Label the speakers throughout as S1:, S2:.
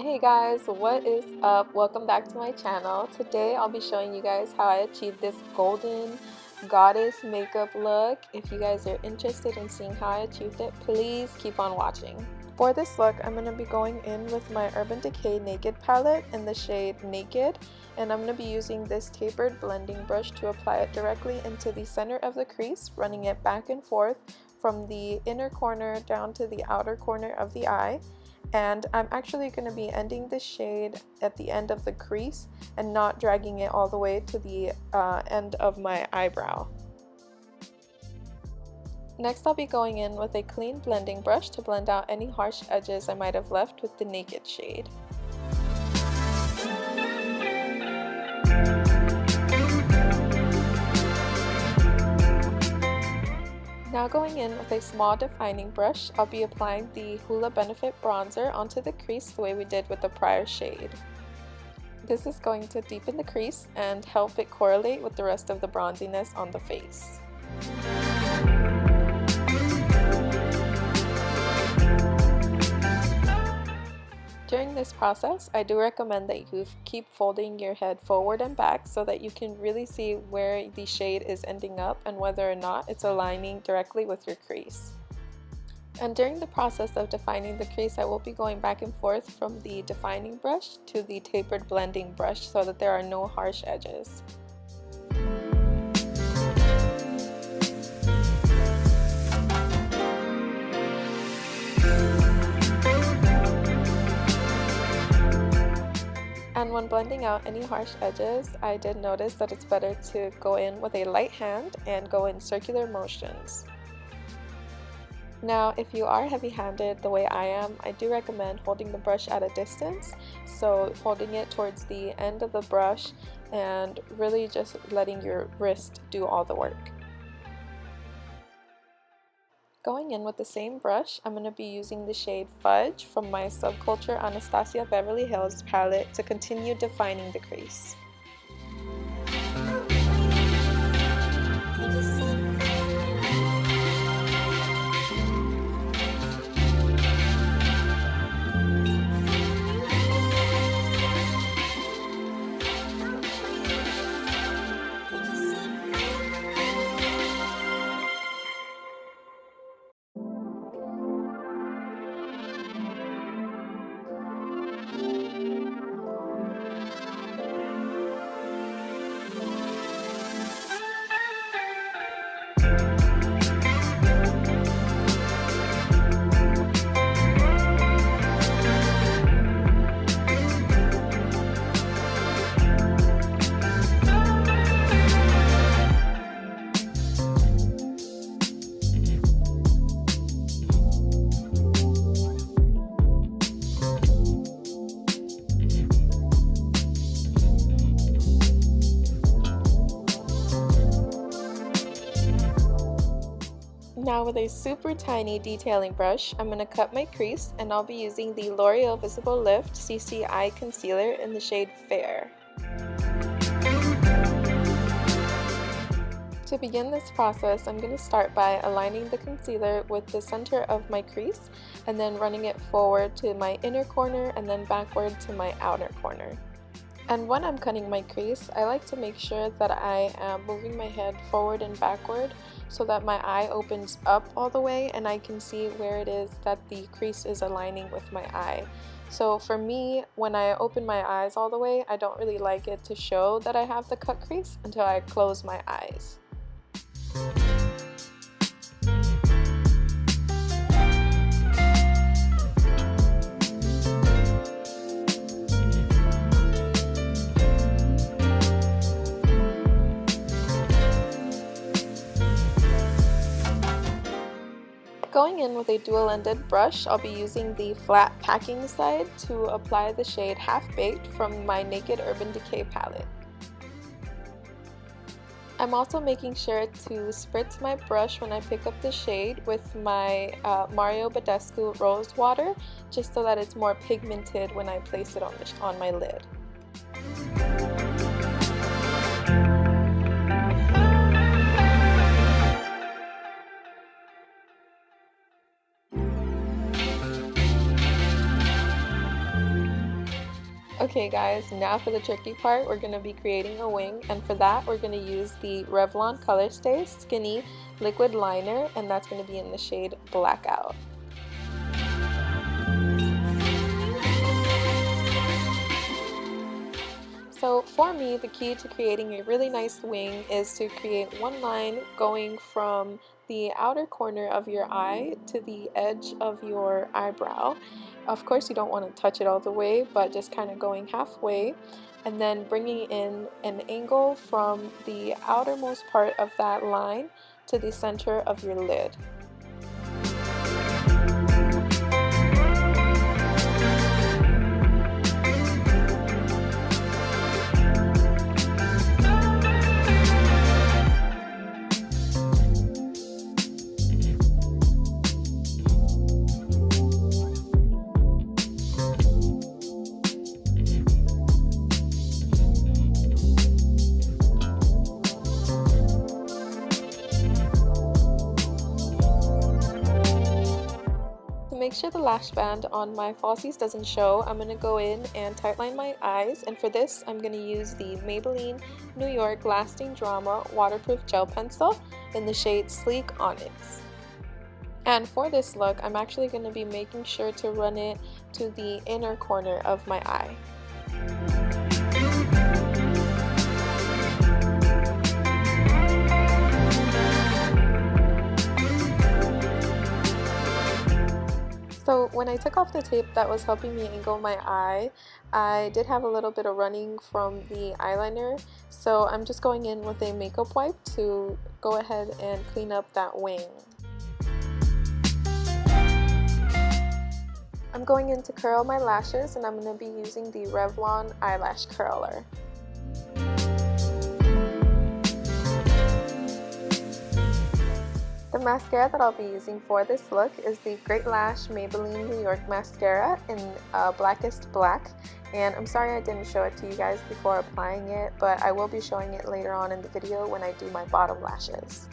S1: Hey guys, what is up? Welcome back to my channel. Today I'll be showing you guys how I achieved this golden goddess makeup look. If you guys are interested in seeing how I achieved it, please keep on watching. For this look, I'm going to be going in with my Urban Decay Naked palette in the shade Naked, and I'm going to be using this tapered blending brush to apply it directly into the center of the crease, running it back and forth from the inner corner down to the outer corner of the eye. And I'm actually going to be ending the shade at the end of the crease and not dragging it all the way to the end of my eyebrow. Next, I'll be going in with a clean blending brush to blend out any harsh edges I might have left with the Naked shade. Now going in with a small defining brush, I'll be applying the Hoola Benefit Bronzer onto the crease the way we did with the prior shade. This is going to deepen the crease and help it correlate with the rest of the bronziness on the face. During this process, I do recommend that you keep folding your head forward and back so that you can really see where the shade is ending up and whether or not it's aligning directly with your crease. And during the process of defining the crease, I will be going back and forth from the defining brush to the tapered blending brush so that there are no harsh edges. And when blending out any harsh edges, I did notice that it's better to go in with a light hand and go in circular motions. Now, if you are heavy-handed the way I am, I do recommend holding the brush at a distance, so holding it towards the end of the brush and really just letting your wrist do all the work. Going in with the same brush, I'm going to be using the shade Fudge from my Subculture Anastasia Beverly Hills palette to continue defining the crease. Now with a super tiny detailing brush, I'm going to cut my crease, and I'll be using the L'Oreal Visible Lift CC Eye Concealer in the shade Fair. To begin this process, I'm going to start by aligning the concealer with the center of my crease and then running it forward to my inner corner and then backward to my outer corner. And when I'm cutting my crease, I like to make sure that I am moving my head forward and backward so that my eye opens up all the way and I can see where it is that the crease is aligning with my eye. So for me, when I open my eyes all the way, I don't really like it to show that I have the cut crease until I close my eyes. Going in with a dual-ended brush, I'll be using the flat packing side to apply the shade Half Baked from my Naked Urban Decay palette. I'm also making sure to spritz my brush when I pick up the shade with my Mario Badescu Rosewater, just so that it's more pigmented when I place it on my lid. Okay guys, now for the tricky part, we're going to be creating a wing, and for that we're going to use the Revlon Colorstay Skinny Liquid Liner, and that's going to be in the shade Blackout. So for me, the key to creating a really nice wing is to create one line going from the outer corner of your eye to the edge of your eyebrow. Of course, you don't want to touch it all the way, but just kind of going halfway, and then bringing in an angle from the outermost part of that line to the center of your lid. To make sure the lash band on my falsies doesn't show, I'm going to go in and tightline my eyes, and for this I'm going to use the Maybelline New York Lasting Drama Waterproof Gel Pencil in the shade Sleek Onyx. And for this look, I'm actually going to be making sure to run it to the inner corner of my eye. So when I took off the tape that was helping me angle my eye, I did have a little bit of running from the eyeliner, so I'm just going in with a makeup wipe to go ahead and clean up that wing. I'm going in to curl my lashes, and I'm going to be using the Revlon eyelash curler. The mascara that I'll be using for this look is the Great Lash Maybelline New York Mascara in Blackest Black. And I'm sorry I didn't show it to you guys before applying it, but I will be showing it later on in the video when I do my bottom lashes.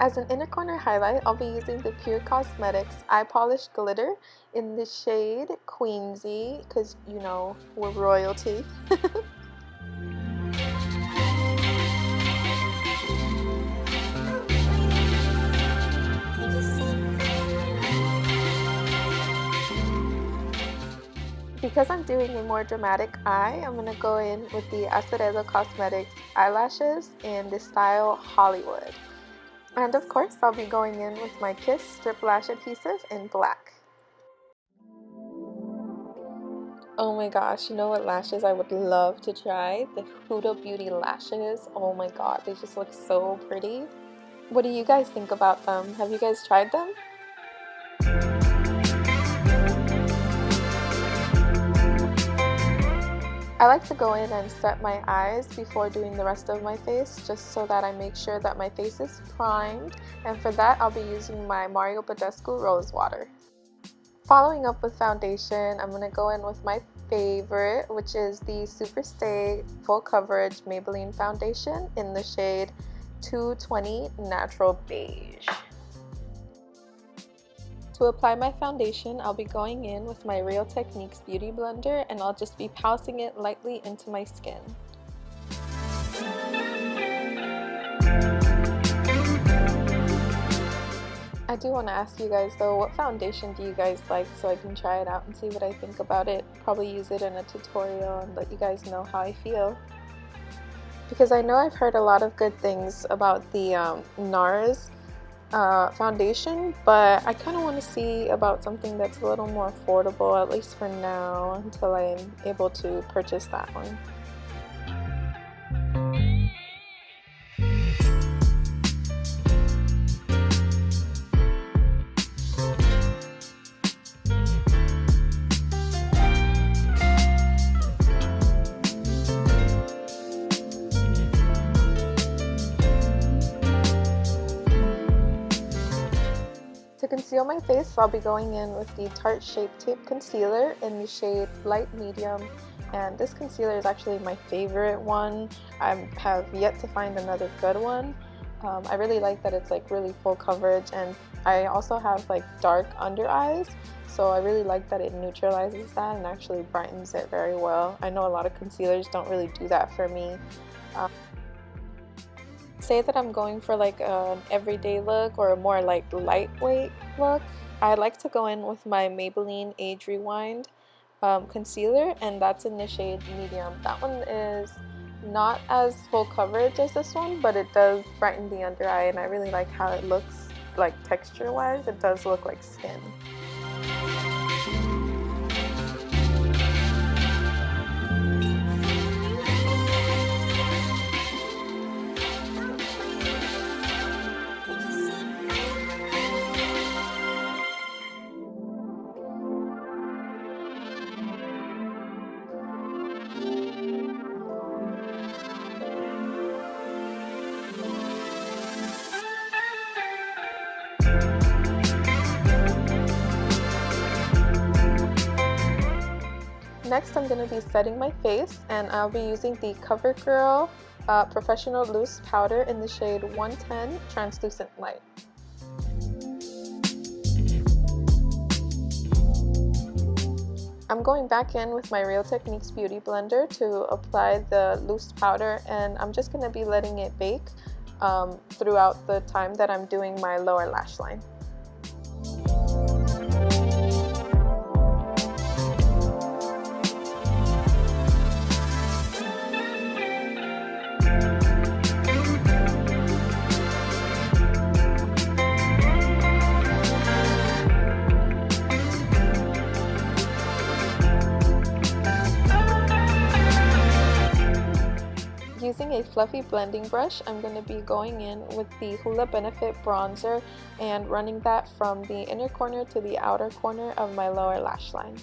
S1: As an inner corner highlight, I'll be using the Pure Cosmetics Eye Polish Glitter in the shade Queensy, because you know, we're royalty. Because I'm doing a more dramatic eye, I'm going to go in with the Azeredo Cosmetics eyelashes in the style Hollywood. And of course, I'll be going in with my Kiss Strip Lash Adhesive in black. Oh my gosh, you know what lashes I would love to try? The Huda Beauty lashes. Oh my god, they just look so pretty. What do you guys think about them? Have you guys tried them? I like to go in and set my eyes before doing the rest of my face, just so that I make sure that my face is primed, and for that I'll be using my Mario Badescu Rosewater. Following up with foundation, I'm going to go in with my favorite, which is the Superstay Full Coverage Maybelline Foundation in the shade 220 Natural Beige. To apply my foundation, I'll be going in with my Real Techniques Beauty Blender, and I'll just be pouncing it lightly into my skin. I do want to ask you guys though, what foundation do you guys like, so I can try it out and see what I think about it. Probably use it in a tutorial and let you guys know how I feel. Because I know I've heard a lot of good things about the NARS foundation, but I kind of want to see about something that's a little more affordable, at least for now, until I'm able to purchase that one. To conceal my face, I'll be going in with the Tarte Shape Tape Concealer in the shade Light Medium and this concealer is actually my favorite one. I have yet to find another good one. I really like that it's like really full coverage, and I also have like dark under eyes, so I really like that it neutralizes that and actually brightens it very well. I know a lot of concealers don't really do that for me. Say that I'm going for like an everyday look or a more like lightweight look, I like to go in with my Maybelline Age Rewind concealer, and that's in the shade medium. That one is not as full coverage as this one, but it does brighten the under eye, and I really like how it looks like texture wise. It does look like skin. Next, I'm going to be setting my face, and I'll be using the Covergirl Professional Loose Powder in the shade 110 Translucent Light. I'm going back in with my Real Techniques Beauty Blender to apply the loose powder, and I'm just going to be letting it bake throughout the time that I'm doing my lower lash line. Using a fluffy blending brush, I'm going to be going in with the Hoola Benefit Bronzer and running that from the inner corner to the outer corner of my lower lash line.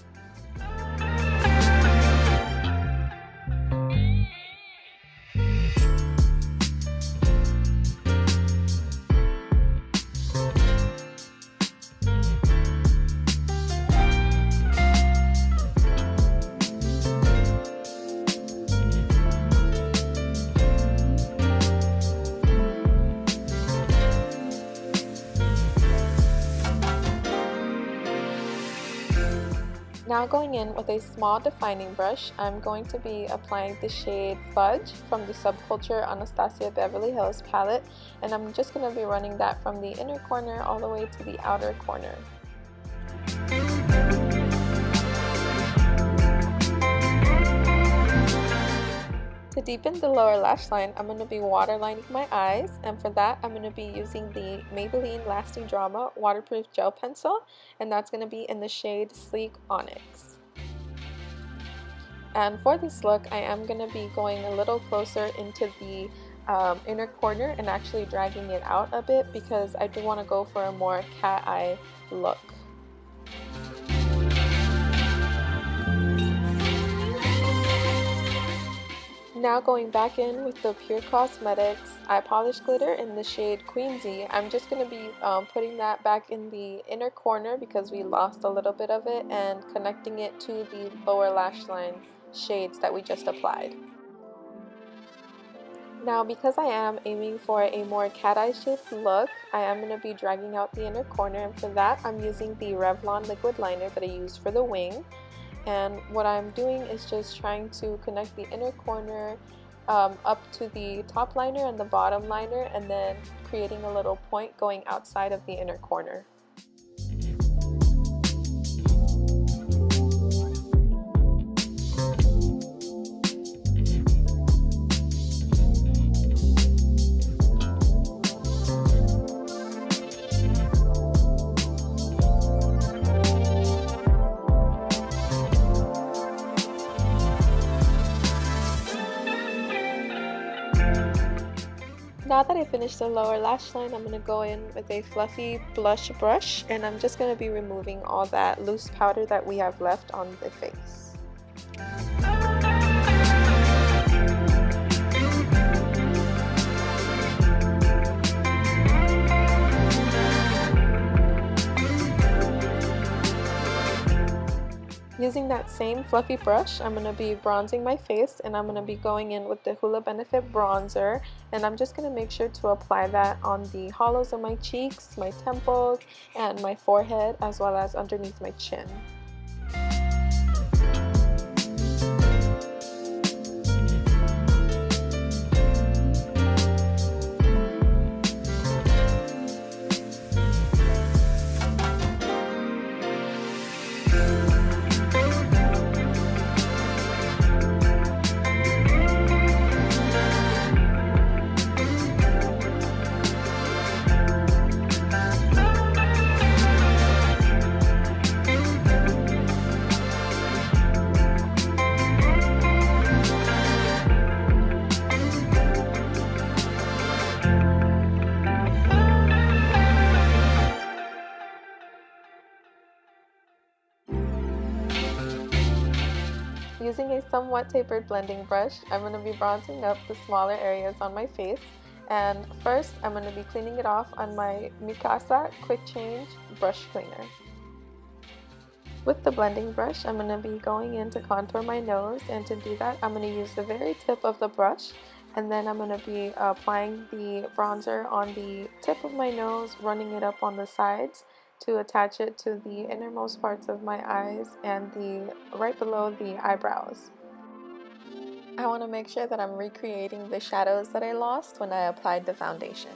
S1: Now going in with a small defining brush, I'm going to be applying the shade Fudge from the Subculture Anastasia Beverly Hills palette, and I'm just going to be running that from the inner corner all the way to the outer corner. To deepen the lower lash line, I'm going to be waterlining my eyes, and for that I'm going to be using the Maybelline Lasting Drama Waterproof Gel Pencil, and that's going to be in the shade Sleek Onyx. And for this look, I am going to be going a little closer into the inner corner and actually dragging it out a bit because I do want to go for a more cat eye look. Now going back in with the Pure Cosmetics Eye Polish Glitter in the shade Queensy, I'm just going to be putting that back in the inner corner because we lost a little bit of it, and connecting it to the lower lash line shades that we just applied. Now because I am aiming for a more cat eye shaped look, I am going to be dragging out the inner corner, and for that I'm using the Revlon liquid liner that I used for the wing. And what I'm doing is just trying to connect the inner corner up to the top liner and the bottom liner, and then creating a little point going outside of the inner corner. Now that I finished the lower lash line, I'm going to go in with a fluffy blush brush, and I'm just going to be removing all that loose powder that we have left on the face. Using that same fluffy brush, I'm going to be bronzing my face, and I'm going to be going in with the Hoola Benefit bronzer, and I'm just going to make sure to apply that on the hollows of my cheeks, my temples, and my forehead, as well as underneath my chin. Using a somewhat tapered blending brush, I'm going to be bronzing up the smaller areas on my face, and first I'm going to be cleaning it off on my Mikasa Quick Change brush cleaner. With the blending brush, I'm going to be going in to contour my nose, and to do that I'm going to use the very tip of the brush, and then I'm going to be applying the bronzer on the tip of my nose, running it up on the sides to attach it to the innermost parts of my eyes and right below the eyebrows. I want to make sure that I'm recreating the shadows that I lost when I applied the foundation.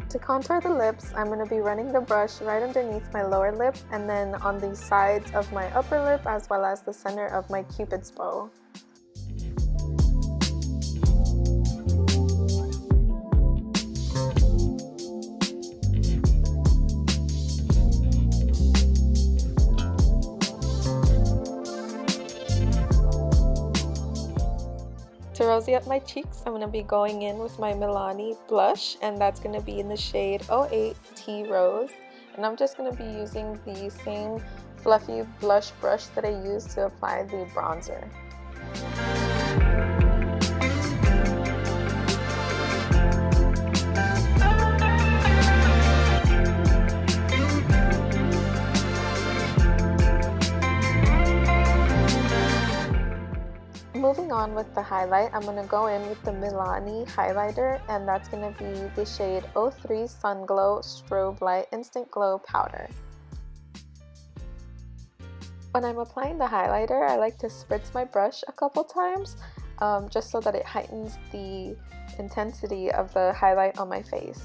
S1: To contour the lips, I'm going to be running the brush right underneath my lower lip, and then on the sides of my upper lip, as well as the center of my cupid's bow. To rosy up my cheeks, I'm going to be going in with my Milani blush, and that's going to be in the shade 08 Tea Rose. And I'm just going to be using the same fluffy blush brush that I used to apply the bronzer. Moving on with the highlight, I'm going to go in with the Milani highlighter, and that's going to be the shade 03 Sunglow Strobelight Instant Glow Powder. When I'm applying the highlighter, I like to spritz my brush a couple times, just so that it heightens the intensity of the highlight on my face.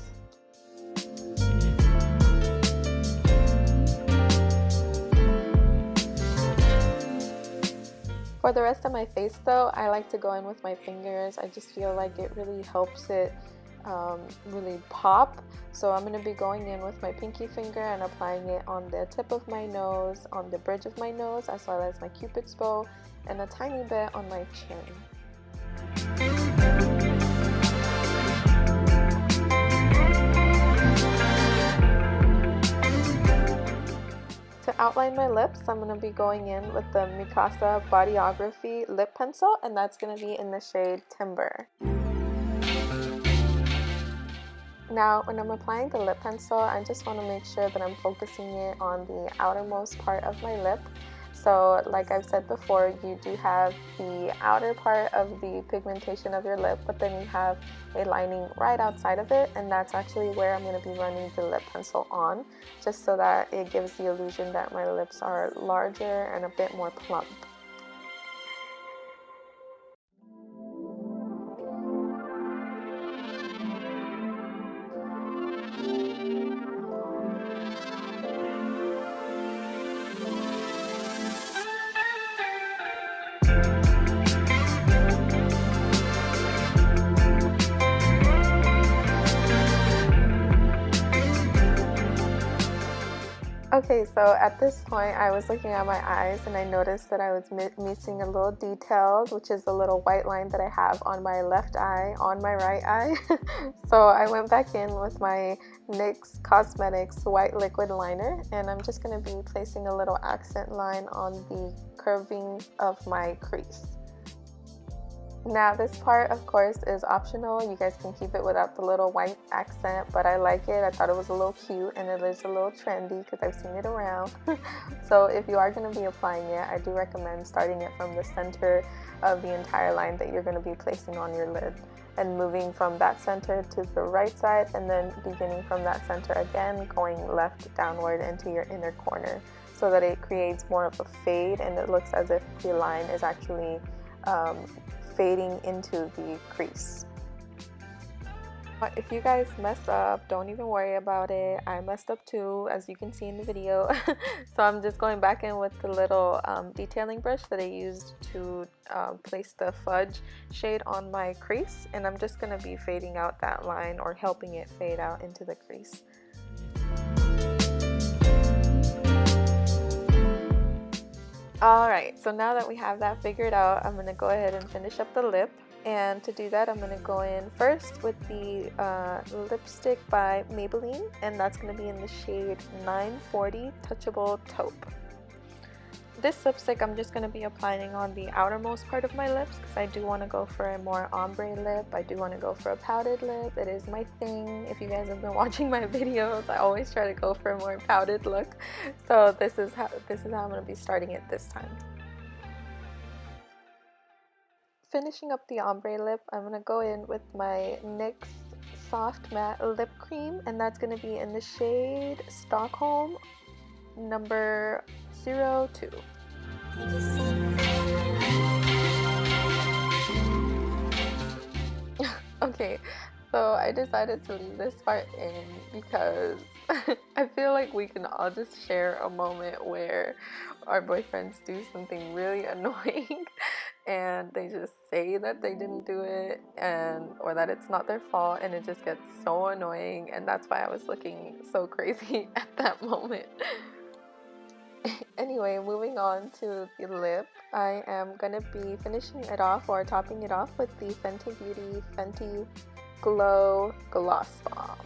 S1: For the rest of my face though, I like to go in with my fingers. I just feel like it really helps it really pop. So I'm going to be going in with my pinky finger and applying it on the tip of my nose, on the bridge of my nose, as well as my cupid's bow, and a tiny bit on my chin. To outline my lips, I'm going to be going in with the Mikasa Bodyography lip pencil, and that's going to be in the shade Timber. Now, when I'm applying the lip pencil, I just want to make sure that I'm focusing it on the outermost part of my lip. So, like I've said before, you do have the outer part of the pigmentation of your lip, but then you have a lining right outside of it, and that's actually where I'm going to be running the lip pencil on, just so that it gives the illusion that my lips are larger and a bit more plump. Okay, so at this point I was looking at my eyes and I noticed that I was missing a little detail, which is the little white line that I have on my left eye, on my right eye. So I went back in with my NYX Cosmetics white liquid liner, and I'm just going to be placing a little accent line on the curving of my crease. Now this part of course is optional. You guys can keep it without the little white accent, but I like it. I thought it was a little cute and it is a little trendy because I've seen it around. So if you are going to be applying it, I do recommend starting it from the center of the entire line that you're going to be placing on your lid and moving from that center to the right side, and then beginning from that center again, going left downward into your inner corner, so that it creates more of a fade and it looks as if the line is actually fading into the crease. But if you guys mess up, don't even worry about it. I messed up too, as you can see in the video. So I'm just going back in with the little detailing brush that I used to place the fudge shade on my crease, and I'm just going to be fading out that line, or helping it fade out into the crease. Alright, so now that we have that figured out, I'm going to go ahead and finish up the lip. And to do that, I'm going to go in first with the lipstick by Maybelline, and that's going to be in the shade 940 Touchable Taupe. This lipstick I'm just going to be applying on the outermost part of my lips because I do want to go for a more ombre lip. I do want to go for a pouted lip. It is my thing. If you guys have been watching my videos, I always try to go for a more pouted look. So this is how I'm going to be starting it this time. Finishing up the ombre lip, I'm going to go in with my NYX Soft Matte Lip Cream, and that's going to be in the shade Stockholm number 02. Okay, so I decided to leave this part in because I feel like we can all just share a moment where our boyfriends do something really annoying and they just say that they didn't do it, or that it's not their fault, and it just gets so annoying, and that's why I was looking so crazy at that moment. Anyway, moving on to the lip, I am gonna be finishing it off, or topping it off, with the Fenty Beauty Fenty Glow Gloss Bomb.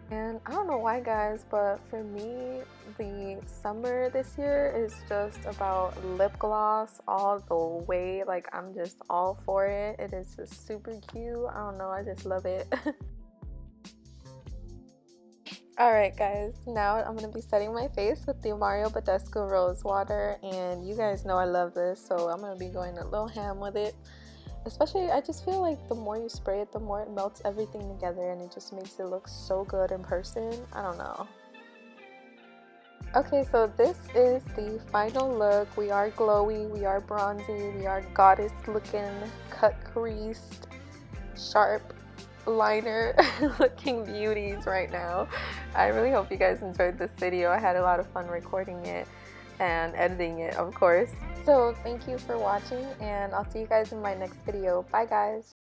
S1: And I don't know why, guys, but for me, the summer this year is just about lip gloss all the way. Like, I'm just all for it. It is just super cute. I don't know, I just love it. Alright guys, now I'm going to be setting my face with the Mario Badescu Rosewater, and you guys know I love this, so I'm going to be going a little ham with it. Especially, I just feel like the more you spray it, the more it melts everything together, and it just makes it look so good in person. I don't know. Okay, so this is the final look. We are glowy, we are bronzy, we are goddess looking, cut creased, sharp liner looking beauties right now. I really hope you guys enjoyed this video. I had a lot of fun recording it and editing it, of course. So thank you for watching, and I'll see you guys in my next video. Bye guys.